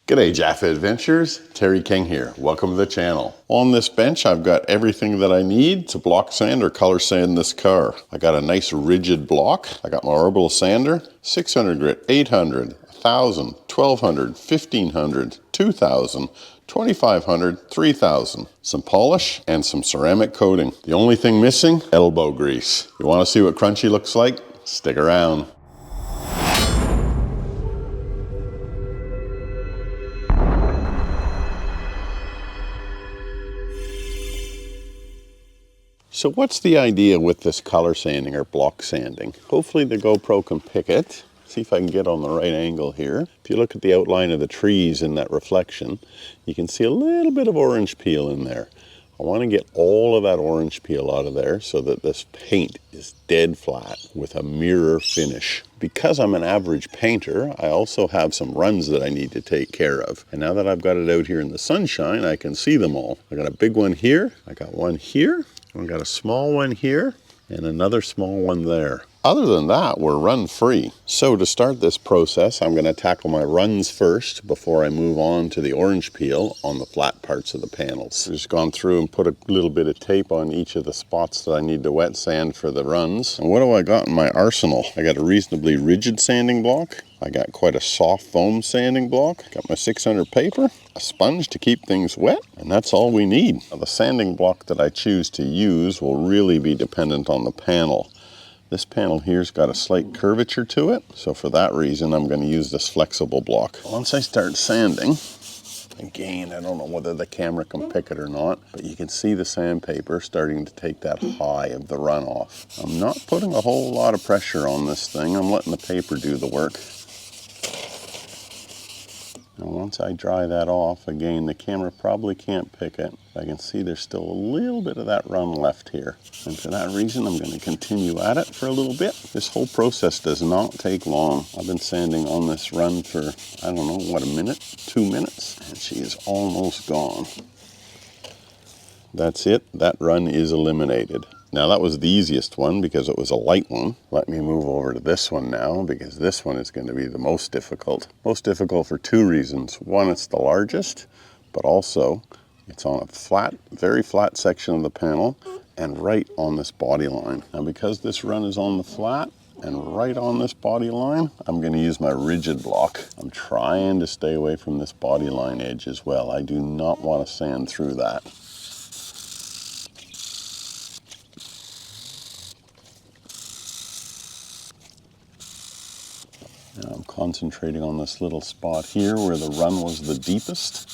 G'day Jaffa Adventures, Terry King here. Welcome to the channel. On this bench I've got everything that I need to block sand or color sand this car. I got a nice rigid block. I got my orbital sander, 600 grit, 800, 1000, 1200, 1500, 2000, 2500, 3000. Some polish and some ceramic coating. The only thing missing, elbow grease. You want to see what crunchy looks like? Stick around. So what's the idea with this color sanding or block sanding? Hopefully the GoPro can pick it. See if I can get on the right angle here. If you look at the outline of the trees in that reflection, you can see a little bit of orange peel in there. I want to get all of that orange peel out of there so that this paint is dead flat with a mirror finish. Because I'm an average painter, I also have some runs that I need to take care of. And now that I've got it out here in the sunshine, I can see them all. I got a big one here, I got one here, I've got a small one here, and another small one there. Other than that, we're run free. So to start this process, I'm going to tackle my runs first before I move on to the orange peel on the flat parts of the panels. I've just gone through and put a little bit of tape on each of the spots that I need to wet sand for the runs. And what do I got in my arsenal? I got a reasonably rigid sanding block. I got quite a soft foam sanding block. Got my 600 paper, a sponge to keep things wet, and that's all we need. Now, the sanding block that I choose to use will really be dependent on the panel. This panel here's got a slight curvature to it, so for that reason I'm going to use this flexible block. Once I start sanding, again, I don't know whether the camera can pick it or not, but you can see the sandpaper starting to take that high of the run off. I'm not putting a whole lot of pressure on this thing, I'm letting the paper do the work. Now once I dry that off, again, the camera probably can't pick it. I can see there's still a little bit of that run left here. And for that reason, I'm going to continue at it for a little bit. This whole process does not take long. I've been sanding on this run for, I don't know, what, a minute, 2 minutes, and she is almost gone. That's it, that run is eliminated. Now that was the easiest one because it was a light one. Let me move over to this one now because this one is going to be the most difficult. Most difficult for two reasons. One, it's the largest, but also it's on a flat, very flat section of the panel and right on this body line. Now because this run is on the flat and right on this body line, I'm going to use my rigid block. I'm trying to stay away from this body line edge as well. I do not want to sand through that. Now I'm concentrating on this little spot here where the run was the deepest.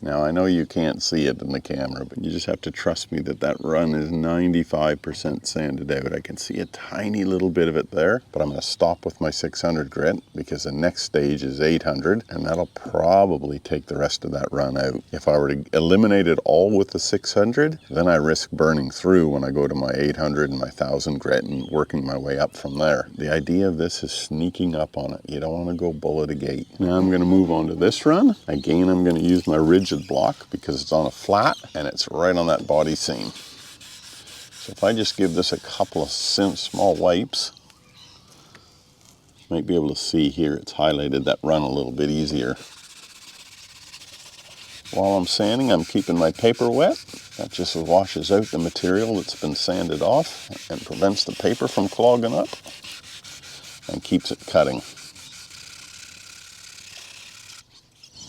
Now I know you can't see it in the camera, but you just have to trust me that that run is 95% sanded out. I can see a tiny little bit of it there, but I'm going to stop with my 600 grit because the next stage is 800 and that'll probably take the rest of that run out. If I were to eliminate it all with the 600, then I risk burning through when I go to my 800 and my 1000 grit and working my way up from there. The idea of this is sneaking up on it. You don't want to go bull at a gate. Now I'm going to move on to this run. Again, I'm going to use my rigid block because it's on a flat and it's right on that body seam. So if I just give this a couple of small wipes, you might be able to see here it's highlighted that run a little bit easier. While I'm sanding, I'm keeping my paper wet. That just washes out the material that's been sanded off and prevents the paper from clogging up and keeps it cutting.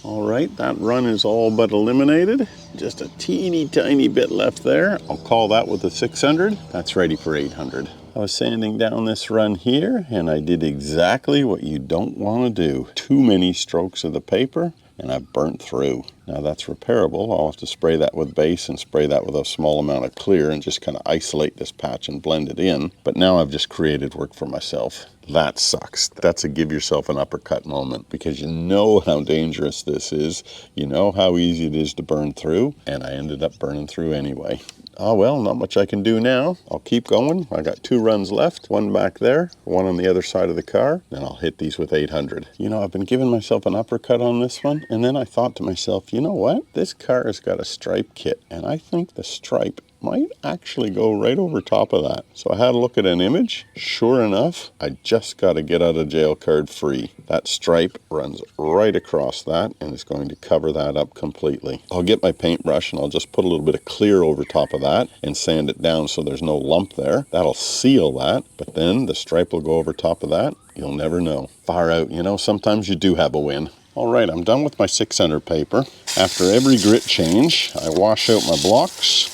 All right, that run is all but eliminated. Just a teeny tiny bit left there. I'll call that with a 600. That's ready for 800. I was sanding down this run here and I did exactly what you don't want to do. Too many strokes of the paper and I burnt through. Now that's repairable. I'll have to spray that with base and spray that with a small amount of clear and just kind of isolate this patch and blend it in. But now I've just created work for myself. That sucks. That's a give yourself an uppercut moment because you know how dangerous this is. You know how easy it is to burn through, and I ended up burning through anyway. Oh well, not much I can do now. I'll keep going. I got 2 runs left, one back there, one on the other side of the car, then I'll hit these with 800. You know, I've been giving myself an uppercut on this one, and then I thought to myself, you know what? This car has got a stripe kit, and I think the stripe might actually go right over top of that. So I had a look at an image. Sure enough, I just got to get out of jail card free. That stripe runs right across that and it's going to cover that up completely. I'll get my paintbrush and I'll just put a little bit of clear over top of that and sand it down so there's no lump there. That'll seal that, but then the stripe will go over top of that. You'll never know. Far out, you know, sometimes you do have a win. All right, I'm done with my 600 paper. After every grit change, I wash out my blocks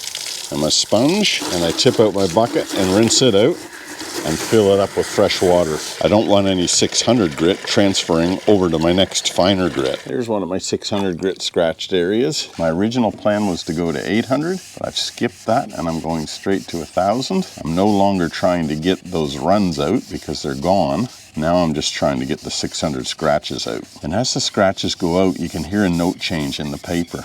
and my sponge, and I tip out my bucket and rinse it out and fill it up with fresh water. I don't want any 600 grit transferring over to my next finer grit. Here's one of my 600 grit scratched areas. My original plan was to go to 800, but I've skipped that and I'm going straight to 1000. I'm no longer trying to get those runs out because they're gone. Now I'm just trying to get the 600 scratches out. And as the scratches go out, you can hear a note change in the paper.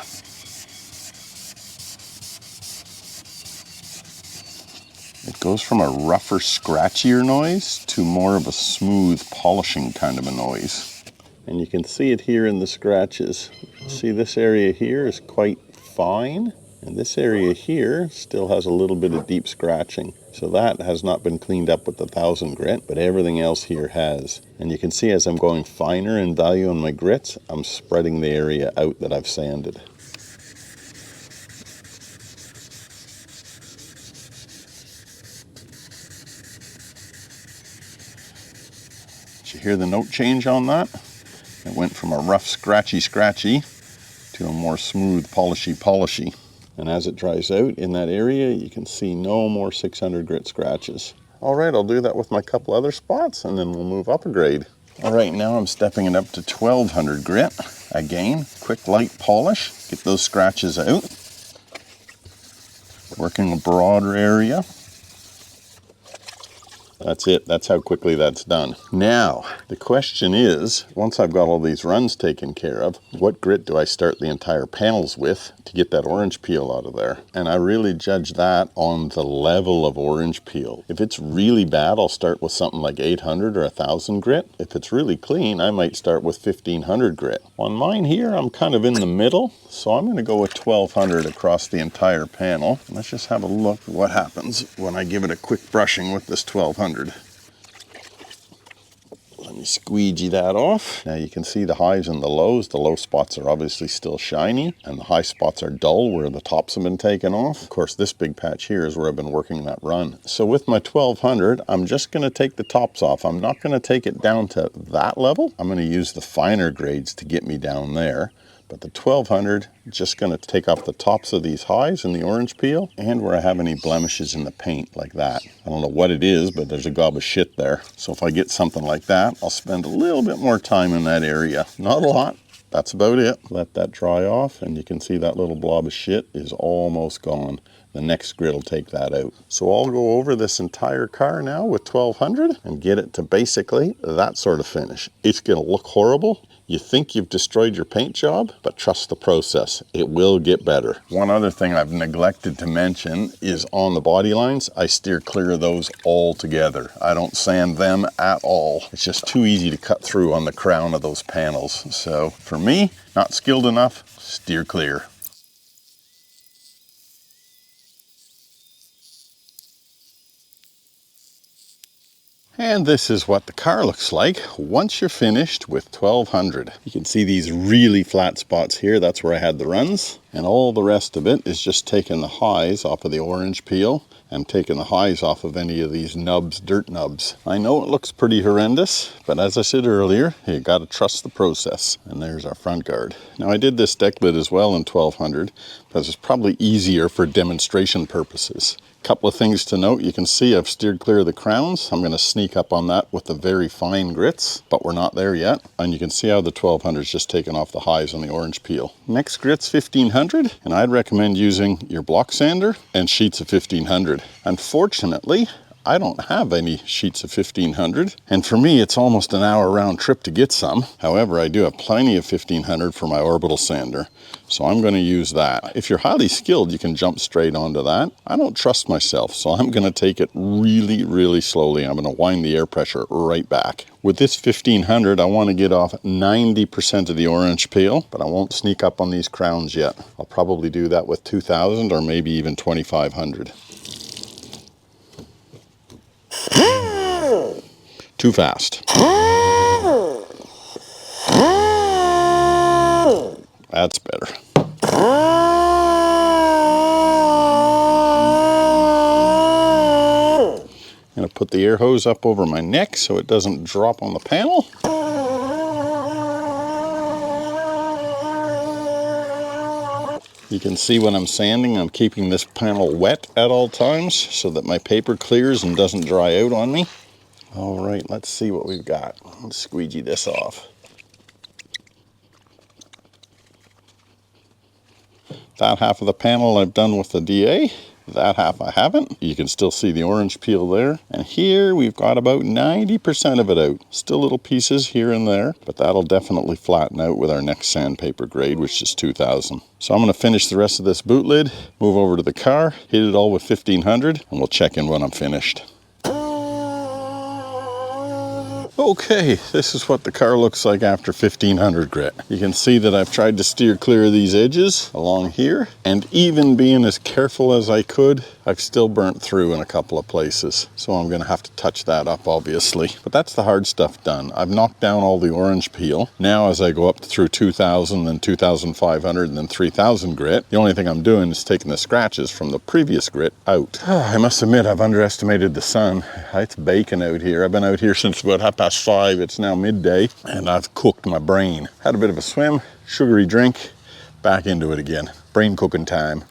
It goes from a rougher, scratchier noise to more of a smooth, polishing kind of a noise. And you can see it here in the scratches. See, this area here is quite fine, and this area here still has a little bit of deep scratching. So that has not been cleaned up with the 1000 grit, but everything else here has. And you can see as I'm going finer in value on my grits, I'm spreading the area out that I've sanded. Did you hear the note change on that? It went from a rough, scratchy to a more smooth, polishy. And as it dries out in that area, you can see no more 600 grit scratches. All right, I'll do that with my couple other spots and then we'll move up a grade. All right, now I'm stepping it up to 1200 grit. Again, quick light polish, get those scratches out. Working a broader area. That's it. That's how quickly that's done. Now, the question is, once I've got all these runs taken care of, what grit do I start the entire panels with to get that orange peel out of there? And I really judge that on the level of orange peel. If it's really bad, I'll start with something like 800 or 1000 grit. If it's really clean, I might start with 1500 grit. On mine here, I'm kind of in the middle, so I'm going to go with 1200 across the entire panel. Let's just have a look at what happens when I give it a quick brushing with this 1200. Let me squeegee that off. Now you can see the highs and the lows. The low spots are obviously still shiny and the high spots are dull where the tops have been taken off. Of course, this big patch here is where I've been working that run. So with my 1200, I'm just going to take the tops off. I'm not going to take it down to that level. I'm going to use the finer grades to get me down there. But the 1200, just going to take off the tops of these highs in the orange peel and where I have any blemishes in the paint like that. I don't know what it is, but there's a gob of shit there. So if I get something like that, I'll spend a little bit more time in that area. Not a lot. That's about it. Let that dry off and you can see that little blob of shit is almost gone. The next grit will take that out. So I'll go over this entire car now with 1200 and get it to basically that sort of finish. It's going to look horrible. You think you've destroyed your paint job, but trust the process. It will get better. One other thing I've neglected to mention is on the body lines, I steer clear of those altogether. I don't sand them at all. It's just too easy to cut through on the crown of those panels. So for me, not skilled enough, steer clear. And this is what the car looks like once you're finished with 1200. You can see these really flat spots here. That's where I had the runs. And all the rest of it is just taking the highs off of the orange peel and taking the highs off of any of these nubs, dirt nubs. I know it looks pretty horrendous, but as I said earlier, you got to trust the process. And there's our front guard. Now I did this deck lid as well in 1200 because it's probably easier for demonstration purposes. Couple of things to note. You can see I've steered clear of the crowns. I'm going to sneak up on that with the very fine grits, but we're not there yet. And you can see how the 1200 is just taking off the highs on the orange peel. Next grit's 1500, and I'd recommend using your block sander and sheets of 1500. Unfortunately, I don't have any sheets of 1500, and for me it's almost an hour round trip to get some. However, I do have plenty of 1500 for my orbital sander, so I'm going to use that. If you're highly skilled, you can jump straight onto that. I don't trust myself, so I'm going to take it really, really slowly. I'm going to wind the air pressure right back. With this 1500, I want to get off 90% of the orange peel, but I won't sneak up on these crowns yet. I'll probably do that with 2000 or maybe even 2500. Too fast. That's better. I'm going to put the air hose up over my neck so it doesn't drop on the panel. You can see when I'm sanding, I'm keeping this panel wet at all times so that my paper clears and doesn't dry out on me. All right, let's see what we've got. Let's squeegee this off. That half of the panel I've done with the DA. That half I haven't. You can still see the orange peel there. And here we've got about 90% of it out. Still little pieces here and there, but that'll definitely flatten out with our next sandpaper grade, which is 2000. So I'm going to finish the rest of this boot lid, move over to the car, hit it all with 1500, and we'll check in when I'm finished. Okay, this is what the car looks like after 1500 grit. You can see that I've tried to steer clear of these edges along here, and even being as careful as I could, I've still burnt through in a couple of places. So I'm gonna have to touch that up, obviously. But that's the hard stuff done. I've knocked down all the orange peel. Now as I go up through 2000, then 2500, and then 3000 grit, the only thing I'm doing is taking the scratches from the previous grit out. I must admit, I've underestimated the sun. It's baking out here. I've been out here since about 5:30. It's now midday, and I've cooked my brain. Had a bit of a swim, sugary drink, back into it again. Brain cooking time.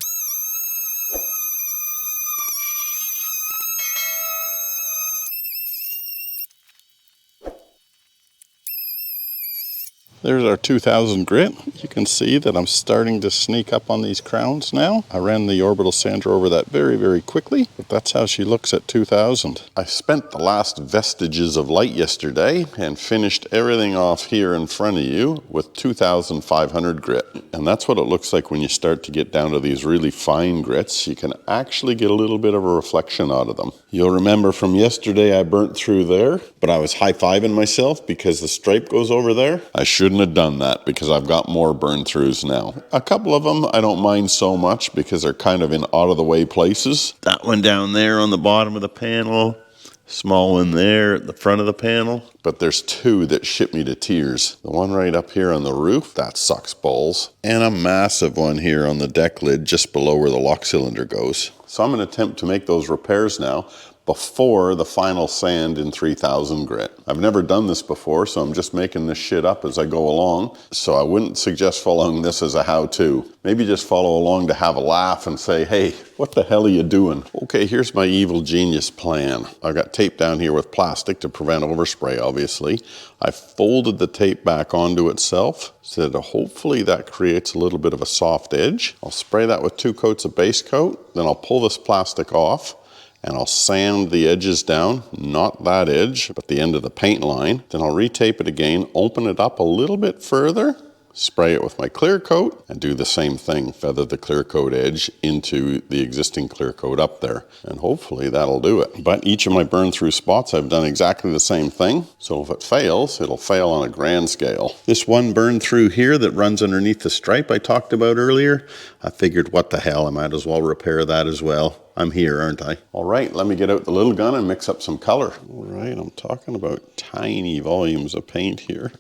There's our 2000 grit. You can see that I'm starting to sneak up on these crowns now. I ran the orbital sander over that very, very quickly, but that's how she looks at 2000. I spent the last vestiges of light yesterday and finished everything off here in front of you with 2500 grit. And that's what it looks like when you start to get down to these really fine grits. You can actually get a little bit of a reflection out of them. You'll remember from yesterday I burnt through there, but I was high-fiving myself because the stripe goes over there. I shouldn't have done that because I've got more burn throughs now. A couple of them I don't mind so much because they're kind of in out of the way places. That one down there on the bottom of the panel, small one there at the front of the panel. But there's two that ship me to tears. The one right up here on the roof, that sucks balls. And a massive one here on the deck lid just below where the lock cylinder goes. So I'm going to attempt to make those repairs now before the final sand in 3000 grit. I've never done this before, so I'm just making this shit up as I go along. So I wouldn't suggest following this as a how-to. Maybe just follow along to have a laugh and say, hey, what the hell are you doing? Okay, here's my evil genius plan. I've got tape down here with plastic to prevent overspray, obviously. I folded the tape back onto itself so that hopefully that creates a little bit of a soft edge. I'll spray that with 2 coats of base coat, then I'll pull this plastic off, and I'll sand the edges down, not that edge, but the end of the paint line. Then I'll retape it again, open it up a little bit further, spray it with my clear coat, and do the same thing, feather the clear coat edge into the existing clear coat up there. And hopefully that'll do it. But each of my burn through spots, I've done exactly the same thing. So if it fails, it'll fail on a grand scale. This one burn through here that runs underneath the stripe I talked about earlier, I figured what the hell, I might as well repair that as well. I'm here, aren't I? All right, let me get out the little gun and mix up some color. All right, I'm talking about tiny volumes of paint here.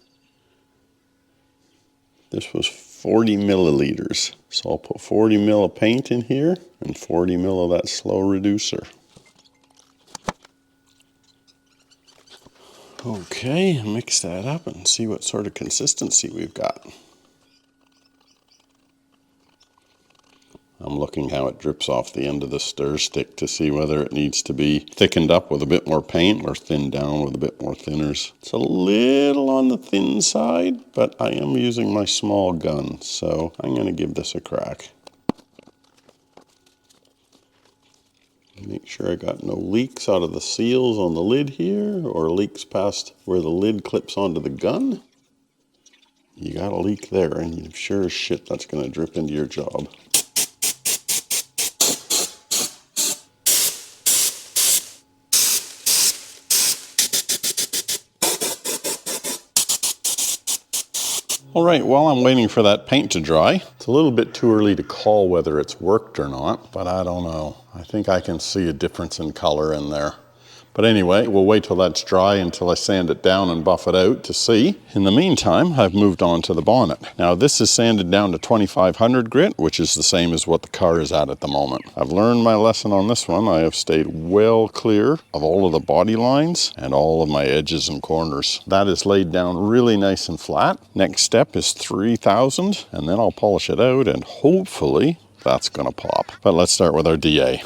This was 40 milliliters. So I'll put 40 mil of paint in here and 40 mil of that slow reducer. Okay, mix that up and see what sort of consistency we've got. I'm looking how it drips off the end of the stir stick to see whether it needs to be thickened up with a bit more paint or thinned down with a bit more thinners. It's a little on the thin side, but I am using my small gun, so I'm going to give this a crack. Make sure I got no leaks out of the seals on the lid here, or leaks past where the lid clips onto the gun. You got a leak there, and sure as shit that's going to drip into your job. All right, while I'm waiting for that paint to dry, it's a little bit too early to call whether it's worked or not, but I don't know. I think I can see a difference in color in there. But anyway, we'll wait till that's dry until I sand it down and buff it out to see. In the meantime, I've moved on to the bonnet. Now this is sanded down to 2500 grit, which is the same as what the car is at the moment. I've learned my lesson on this one. I have stayed well clear of all of the body lines and all of my edges and corners. That is laid down really nice and flat. Next step is 3000, and then I'll polish it out, and hopefully that's gonna pop. But let's start with our DA.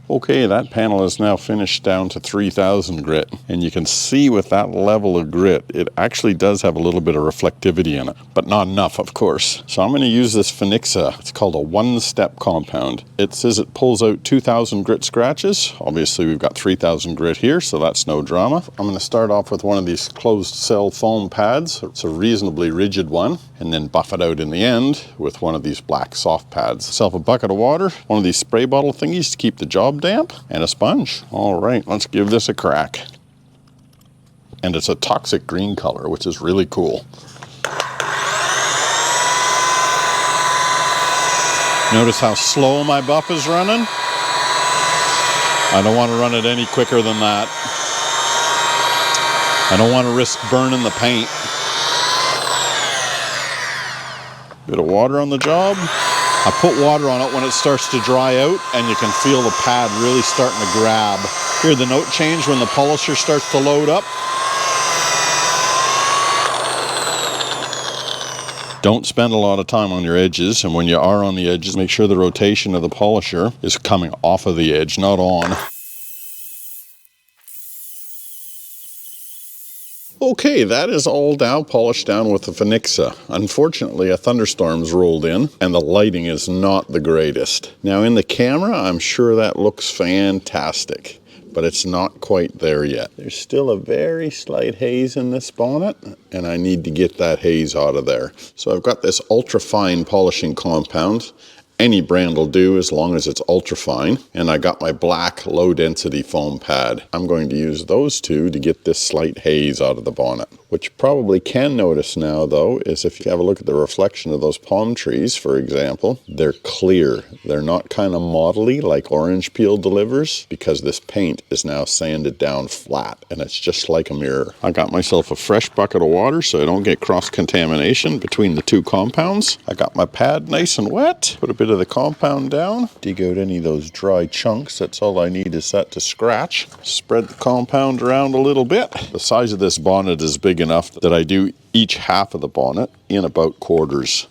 Okay, that panel is now finished down to 3000 grit, and you can see with that level of grit, it actually does have a little bit of reflectivity in it, but not enough, of course. So I'm going to use this Finixa. It's called a one-step compound. It says it pulls out 2000 grit scratches. Obviously, we've got 3000 grit here, so that's no drama. I'm going to start off with one of these closed cell foam pads. It's a reasonably rigid one, and then buff it out in the end with one of these black soft pads. Self a bucket of water, one of these spray bottle thingies to keep the job damp, and a sponge. All right, let's give this a crack. And it's a toxic green color, which is really cool. Notice how slow my buff is running? I don't want to run it any quicker than that. I don't want to risk burning the paint. Bit of water on the job. I put water on it when it starts to dry out, and you can feel the pad really starting to grab. Hear the note change when the polisher starts to load up. Don't spend a lot of time on your edges, and when you are on the edges, make sure the rotation of the polisher is coming off of the edge, not on. Okay, that is all now polished down with the Finixa. Unfortunately, a thunderstorm's rolled in, and the lighting is not the greatest. Now in the camera, I'm sure that looks fantastic, but it's not quite there yet. There's still a very slight haze in this bonnet, and I need to get that haze out of there. So I've got this ultra fine polishing compound. Any brand will do as long as it's ultra fine. And I got my black low density foam pad. I'm going to use those two to get this slight haze out of the bonnet. What you probably can notice now though is if you have a look at the reflection of those palm trees, for example, they're clear. They're not kind of modelly like orange peel delivers, because this paint is now sanded down flat and it's just like a mirror. I got myself a fresh bucket of water so I don't get cross contamination between the two compounds. I got my pad nice and wet. Put a bit of the compound down, dig out any of those dry chunks. That's all I need is that to scratch. Spread the compound around a little bit. The size of this bonnet is big enough that I do each half of the bonnet in about quarters.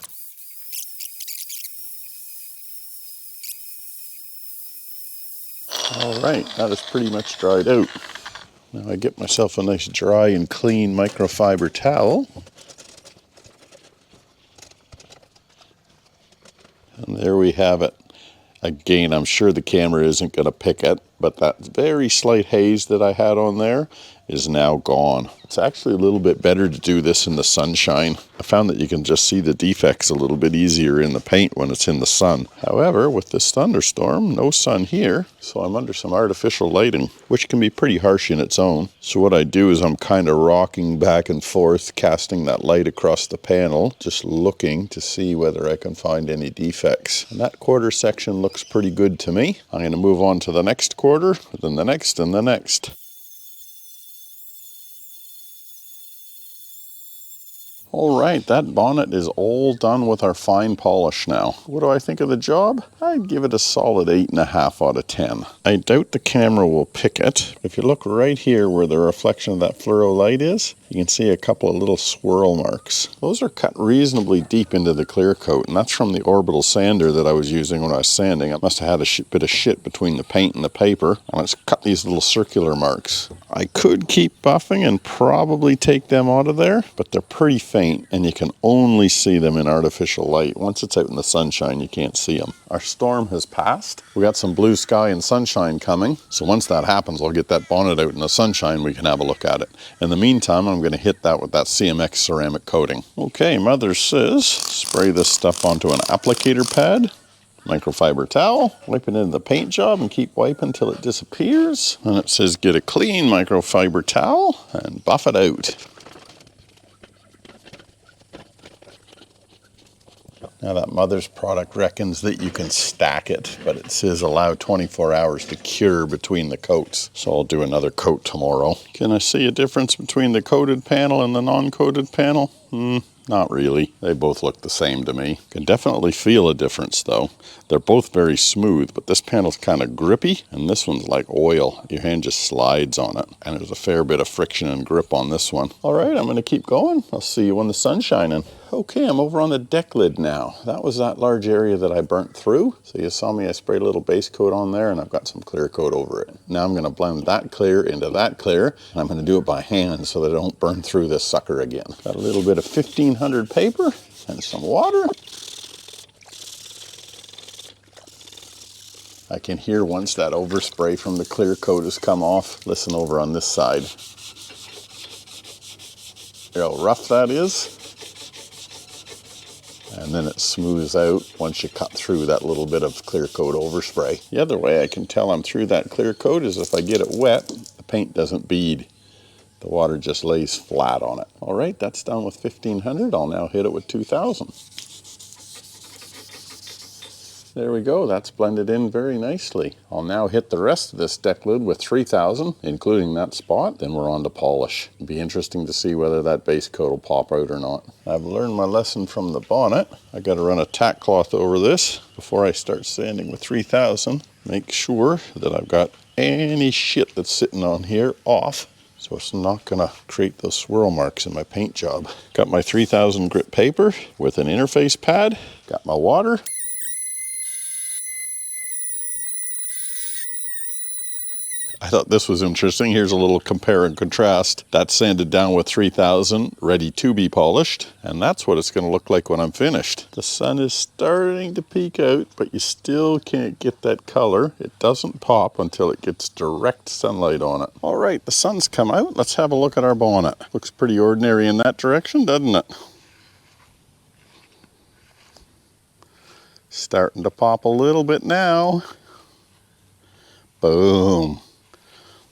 All right, that is pretty much dried out. Now I get myself a nice dry and clean microfiber towel. And there we have it. Again, I'm sure the camera isn't going to pick it, but that very slight haze that I had on there is now gone. It's actually a little bit better to do this in the sunshine. I found that you can just see the defects a little bit easier in the paint when it's in the sun. However, with this thunderstorm, no sun here, so I'm under some artificial lighting, which can be pretty harsh in its own. So what I do is I'm kind of rocking back and forth, casting that light across the panel, just looking to see whether I can find any defects. And that quarter section looks pretty good to me. I'm going to move on to the next quarter, then the next, and the next. All right, that bonnet is all done with our fine polish now. What do I think of the job? I'd give it a solid 8.5 out of 10. I doubt the camera will pick it. If you look right here where the reflection of that fluoro light is, you can see a couple of little swirl marks. Those are cut reasonably deep into the clear coat, and that's from the orbital sander that I was using when I was sanding. I must have had a bit of shit between the paint and the paper, and it's cut these little circular marks. I could keep buffing and probably take them out of there, but they're pretty faint, and you can only see them in artificial light. Once it's out in the sunshine, you can't see them. Our storm has passed. We got some blue sky and sunshine coming, so once that happens, I'll get that bonnet out in the sunshine, we can have a look at it. In the meantime, I'm going to hit that with that CMX ceramic coating. Okay, Mother says, spray this stuff onto an applicator pad, microfiber towel, wipe it into the paint job and keep wiping until it disappears. And it says get a clean microfiber towel and buff it out. Now that Mother's product reckons that you can stack it, but it says allow 24 hours to cure between the coats. So I'll do another coat tomorrow. Can I see a difference between the coated panel and the non-coated panel? Not really. They both look the same to me. Can definitely feel a difference though. They're both very smooth, but this panel's kind of grippy, and this one's like oil. Your hand just slides on it, and there's a fair bit of friction and grip on this one. All right, I'm going to keep going. I'll see you when the sun's shining. Okay, I'm over on the deck lid now. That was that large area that I burnt through. So you saw me, I sprayed a little base coat on there, and I've got some clear coat over it. Now I'm going to blend that clear into that clear, and I'm going to do it by hand so that I don't burn through this sucker again. Got a little bit of 1500 paper and some water. I can hear once that overspray from the clear coat has come off. Listen over on this side. Hear how rough that is? And then it smooths out once you cut through that little bit of clear coat overspray. The other way I can tell I'm through that clear coat is if I get it wet, the paint doesn't bead. The water just lays flat on it. All right, that's done with 1500. I'll now hit it with 2000. There we go, that's blended in very nicely. I'll now hit the rest of this deck lid with 3000, including that spot, then we're on to polish. It'll be interesting to see whether that base coat will pop out or not. I've learned my lesson from the bonnet. I gotta run a tack cloth over this before I start sanding with 3000. Make sure that I've got any shit that's sitting on here off, so it's not gonna create those swirl marks in my paint job. Got my 3000 grit paper with an interface pad, got my water. I thought this was interesting. Here's a little compare and contrast. That's sanded down with 3000, ready to be polished. And that's what it's going to look like when I'm finished. The sun is starting to peek out, but you still can't get that color. It doesn't pop until it gets direct sunlight on it. All right, the sun's come out. Let's have a look at our bonnet. Looks pretty ordinary in that direction, doesn't it? Starting to pop a little bit now. Boom.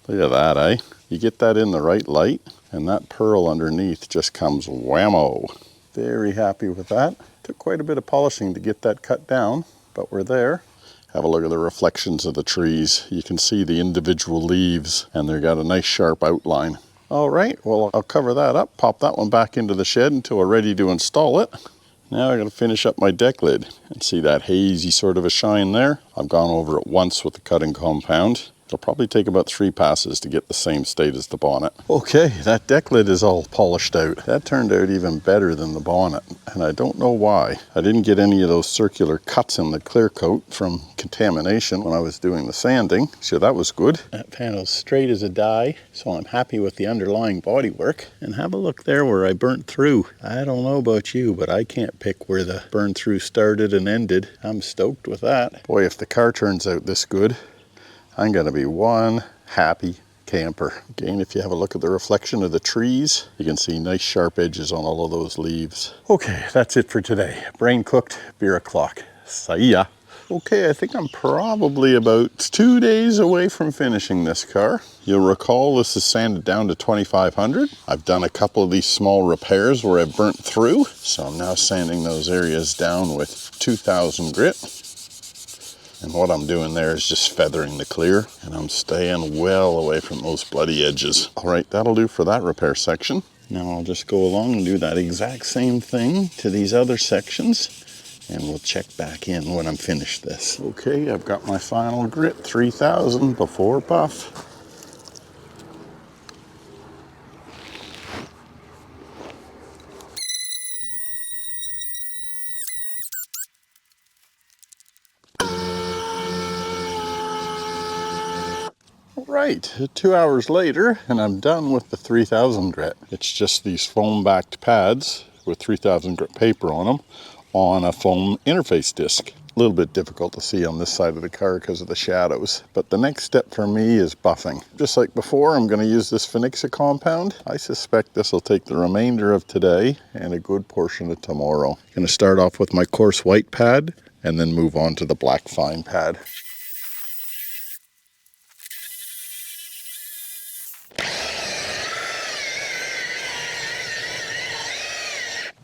Look at that, eh? You get that in the right light, and that pearl underneath just comes whammo. Very happy with that. Took quite a bit of polishing to get that cut down, but we're there. Have a look at the reflections of the trees. You can see the individual leaves, and they've got a nice sharp outline. All right, well, I'll cover that up, pop that one back into the shed until we're ready to install it. Now I'm going to finish up my deck lid and see that hazy sort of a shine there. I've gone over it once with the cutting compound. It'll probably take about 3 passes to get the same state as the bonnet. Okay, that deck lid is all polished out. That turned out even better than the bonnet, and I don't know why. I didn't get any of those circular cuts in the clear coat from contamination when I was doing the sanding, so that was good. That panel's straight as a die, so I'm happy with the underlying bodywork. And have a look there where I burnt through. I don't know about you, but I can't pick where the burn through started and ended. I'm stoked with that. Boy, if the car turns out this good, I'm going to be one happy camper. Again, if you have a look at the reflection of the trees, you can see nice sharp edges on all of those leaves. Okay, that's it for today. Brain cooked, beer o'clock. See ya. Okay, I think I'm probably about 2 days away from finishing this car. You'll recall this is sanded down to 2500. I've done a couple of these small repairs where I've burnt through, so I'm now sanding those areas down with 2000 grit. And what I'm doing there is just feathering the clear, and I'm staying well away from those bloody edges. All right, that'll do for that repair section. Now I'll just go along and do that exact same thing to these other sections, and we'll check back in when I'm finished this. Okay, I've got my final grit, 3000 before buff. Right, 2 hours later, and I'm done with the 3000 grit. It's just these foam-backed pads with 3000 grit paper on them on a foam interface disc. A little bit difficult to see on this side of the car because of the shadows, but the next step for me is buffing. Just like before, I'm going to use this Phoenixa compound. I suspect this will take the remainder of today and a good portion of tomorrow. I'm going to start off with my coarse white pad and then move on to the black fine pad.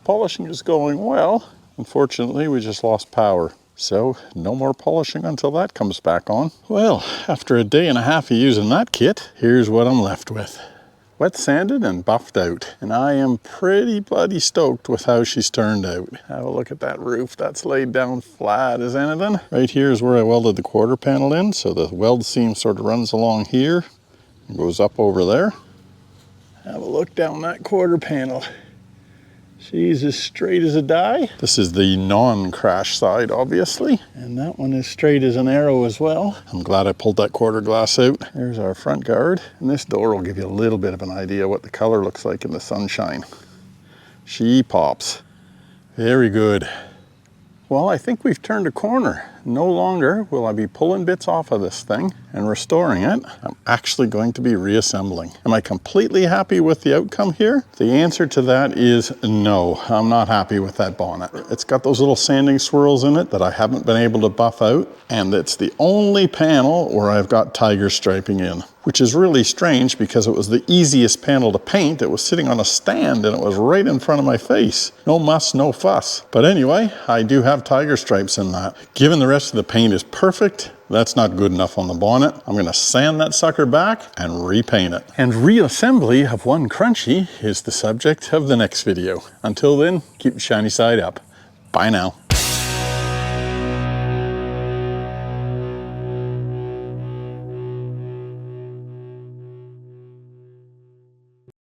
Polishing is going well. Unfortunately, we just lost power. So no more polishing until that comes back on. Well, after a day and a half of using that kit, here's what I'm left with. Wet sanded and buffed out. And I am pretty bloody stoked with how she's turned out. Have a look at that roof. That's laid down flat as anything. Right here is where I welded the quarter panel in. So the weld seam sort of runs along here and goes up over there. Have a look down that quarter panel. She's as straight as a die. This is the non-crash side, obviously. And that one is straight as an arrow as well. I'm glad I pulled that quarter glass out. There's our front guard. And this door will give you a little bit of an idea what the color looks like in the sunshine. She pops. Very good. Well, I think we've turned a corner. No longer will I be pulling bits off of this thing and restoring it. I'm actually going to be reassembling. Am I completely happy with the outcome here? The answer to that is no. I'm not happy with that bonnet. It's got those little sanding swirls in it that I haven't been able to buff out, and it's the only panel where I've got tiger striping in, which is really strange because it was the easiest panel to paint. It was sitting on a stand and it was right in front of my face. No muss, no fuss. But anyway, I do have tiger stripes in that. Given the rest of the paint is perfect, that's not good enough on the bonnet. I'm gonna sand that sucker back and repaint it. And reassembly of one crunchy is the subject of the next video. Until then, keep the shiny side up. Bye now.